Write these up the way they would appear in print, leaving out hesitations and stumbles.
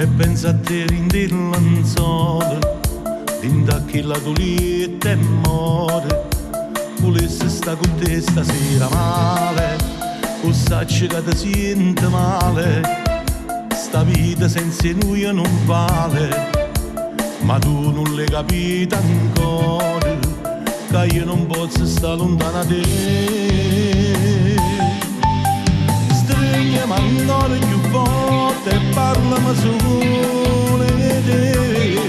e pensa a te rindere l'anzolo, dinda che la doletta e muore. Volesse sta con te stasera male, o sacci che ti sente male, sta vita senza noi non vale, ma tu non l'hai capito ancora, che io non posso stare lontano da te. Stringiami ancora più forte e parlami solo di te,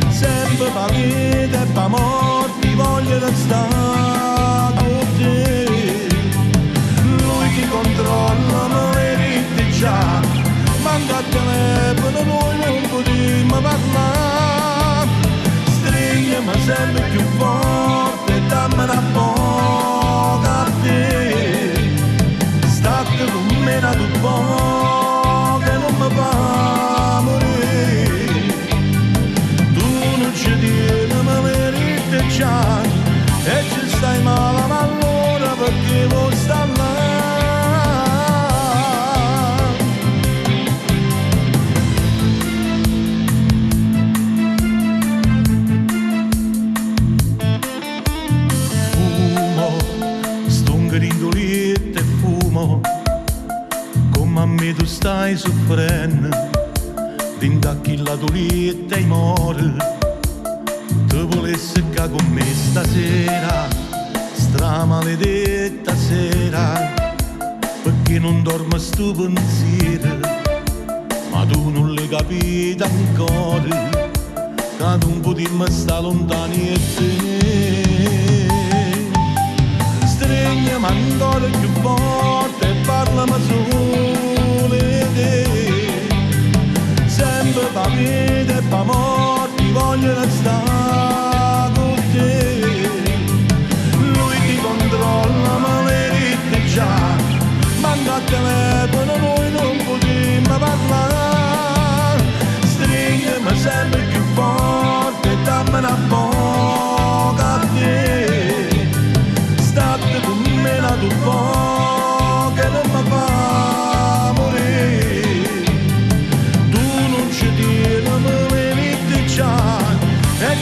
sempre per vita e per morte voglio restare con te. Lui che controlla me vedi già, manca a telefono noi non potremmo parlare. Stringiami sempre più forte e dammi una poca a te, state con me da tu poco che non mi fa morire. Tu non ci tieni ma vedi già e ci stai male, ma allora perché vuoi stare là? Fumo, sto grindolietto e fumo, come a me tu stai soffrendo, dinda chi la doletta e muore. Tu volessi che con me stasera, stramaledetta sera, perché non dormo sto pensiero, ma tu non l'hai capito ancora, che non potremmo stare lontani e te. Stringiami ancora più forte e parlami solo di te, sempre per vita e per morte voglio restare con te. Lui ti controlla ma vedi già, manca a telefono noi non potremmo parlare. Stringimi sempre più forte e dammi una poca a te, state con me da tu poco che non mi fa morire. Tu non ci tieni ma vedi già e